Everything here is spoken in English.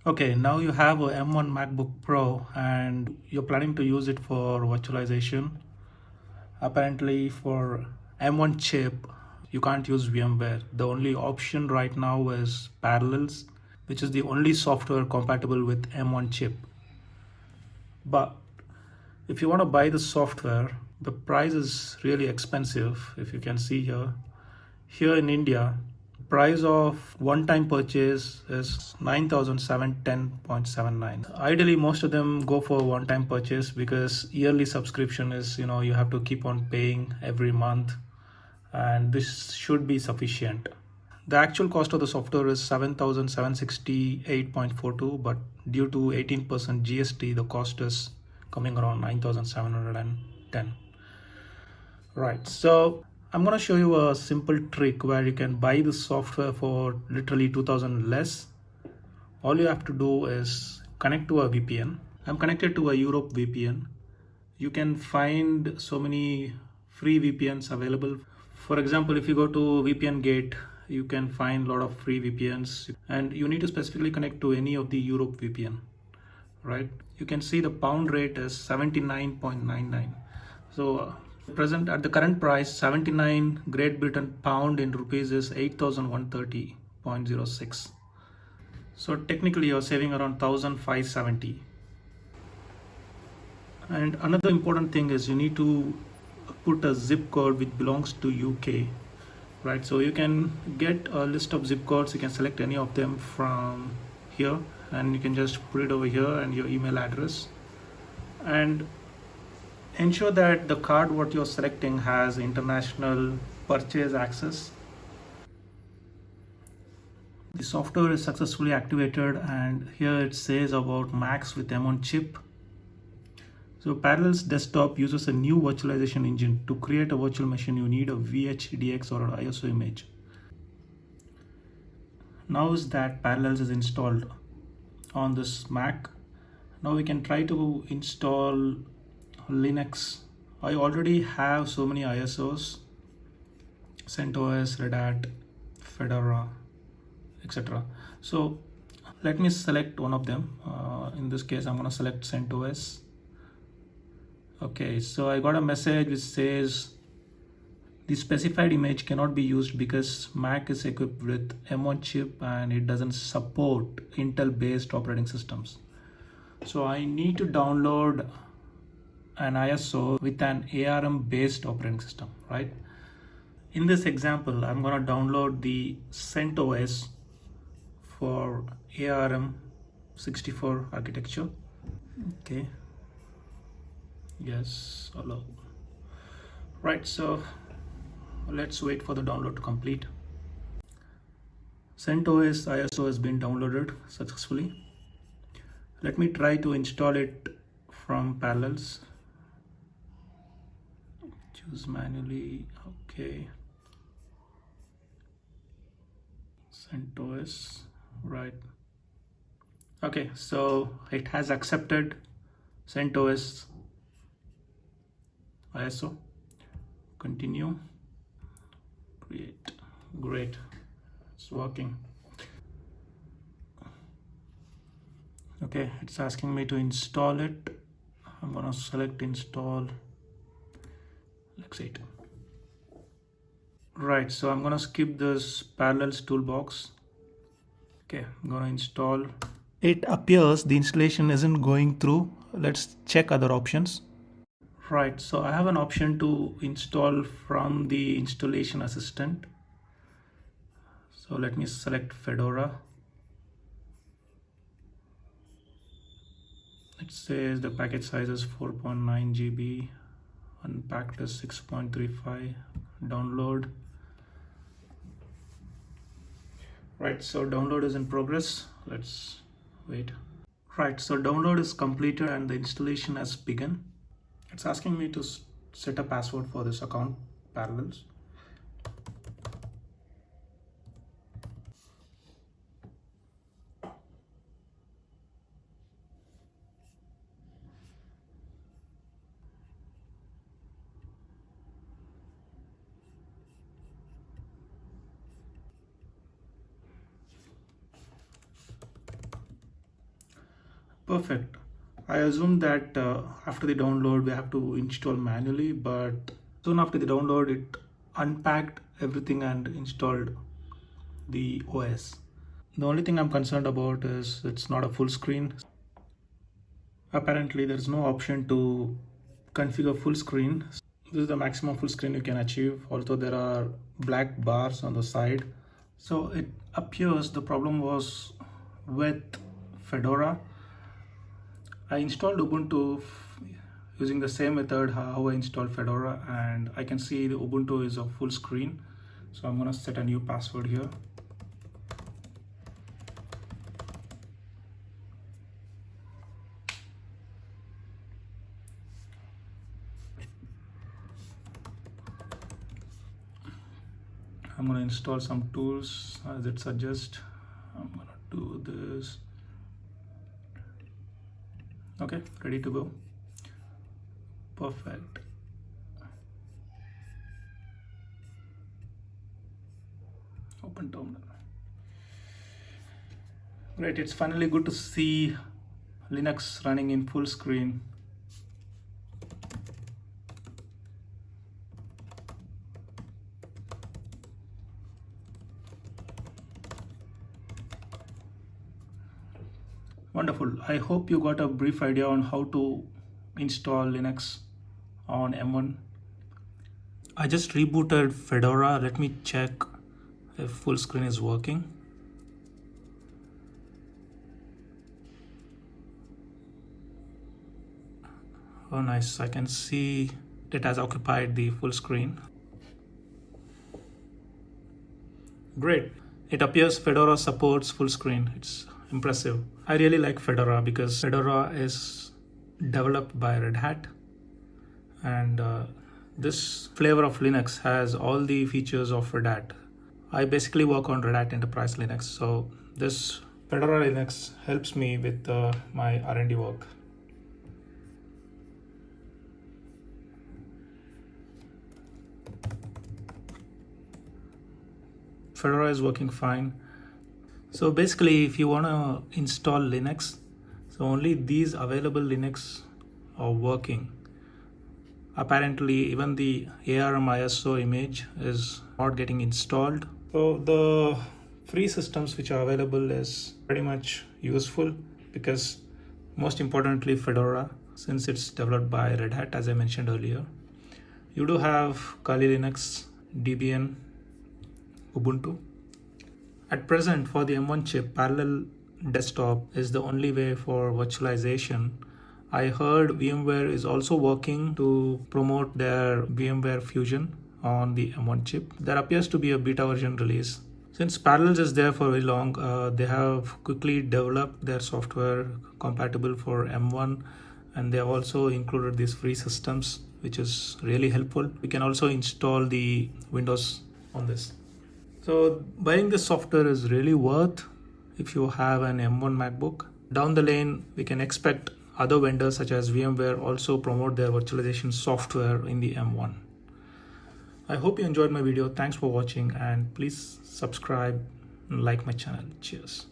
Okay, now you have a M1 MacBook Pro and you're planning to use it for virtualization. Apparently for M1 chip, you can't use VMware. The only option right now is Parallels, which is the only software compatible with M1 chip. But if you want to buy the software, the price is really expensive. If you can see here in India, price of one-time purchase is 9,710.79. Ideally, most of them go for one-time purchase because yearly subscription is, you have to keep on paying every month, and this should be sufficient. The actual cost of the software is 7,768.42, but due to 18% GST, the cost is coming around 9,710. Right, so I'm going to show you a simple trick where you can buy the software for literally 2000 less. All you have to do is connect to a VPN. I'm connected to a Europe VPN. You can find so many free VPNs available. For example, if you go to VPN Gate, you can find a lot of free VPNs, and you need to specifically connect to any of the Europe VPN, right? You can see the pound rate is 79.99. So present at the current price, 79 Great Britain pound in rupees is 8,130.06. So technically you're saving around 1,570. And another important thing is you need to put a zip code which belongs to UK, right? So you can get a list of zip codes. You can select any of them from here, and you can just put it over here and your email address, and ensure that the card what you're selecting has international purchase access. The software is successfully activated, and here it says about Macs with M1 chip. So Parallels Desktop uses a new virtualization engine. To create a virtual machine, you need a VHDX or an ISO image. Now is that Parallels is installed on this Mac, now we can try to install Linux. I already have so many ISOs, CentOS, Red Hat, Fedora, etc. So let me select one of them. In this case, I'm going to select CentOS. Okay, so I got a message which says the specified image cannot be used because Mac is equipped with M1 chip and it doesn't support Intel based operating systems. So I need to download an ISO with an ARM based operating system, right? In this example, I'm going to download the CentOS for ARM 64 architecture. Okay. Yes, allow. Right, so let's wait for the download to complete. CentOS ISO has been downloaded successfully. Let me try to install it from Parallels. Choose manually. Okay. CentOS. Right. Okay, so it has accepted CentOS ISO. Continue. Create. Great. It's working. Okay, it's asking me to install it. I'm gonna select install. Let's see it. Right, so I'm gonna skip this Parallels toolbox. Okay, I'm gonna install. It appears the installation isn't going through. Let's check other options. Right, so I have an option to install from the installation assistant. So let me select Fedora. It says the package size is 4.9 GB, unpacked is 6.35, download. Right, so download is in progress. Let's wait. Right, so download is completed and the installation has begun. It's asking me to set a password for this account, Parallels. Perfect. I assume that after the download we have to install manually, but soon after the download it unpacked everything and installed the OS. The only thing I'm concerned about is it's not a full screen. Apparently there's no option to configure full screen. This is the maximum full screen you can achieve, although there are black bars on the side. So it appears the problem was with Fedora. I installed Ubuntu using the same method how I installed Fedora, and I can see the Ubuntu is a full screen. So I'm gonna set a new password here. I'm gonna install some tools as it suggests. I'm gonna do this. Okay, ready to go. Perfect. Open terminal. Great, it's finally good to see Linux running in full screen. Wonderful. I hope you got a brief idea on how to install Linux on M1. I just rebooted Fedora. Let me check if full screen is working. Oh nice, I can see it has occupied the full screen. Great. It appears Fedora supports full screen. It's impressive. I really like Fedora because Fedora is developed by Red Hat, and this flavor of Linux has all the features of Red Hat. I basically work on Red Hat Enterprise Linux, so this Fedora Linux helps me with my R&D work. Fedora is working fine. So basically, if you want to install Linux, so only these available Linux are working. Apparently, even the ARM ISO image is not getting installed. So the free systems which are available is pretty much useful because most importantly Fedora, since it's developed by Red Hat as I mentioned earlier. You do have Kali Linux, Debian, Ubuntu. At present, for the M1 chip, parallel desktop is the only way for virtualization. I heard VMware is also working to promote their VMware Fusion on the M1 chip. There appears to be a beta version release. Since Parallels is there for very long, they have quickly developed their software compatible for M1, and they have also included these free systems, which is really helpful. We can also install the Windows on this. So buying this software is really worth if you have an M1 MacBook. Down the lane, we can expect other vendors such as VMware also promote their virtualization software in the M1. I hope you enjoyed my video. Thanks for watching, and please subscribe and like my channel. Cheers.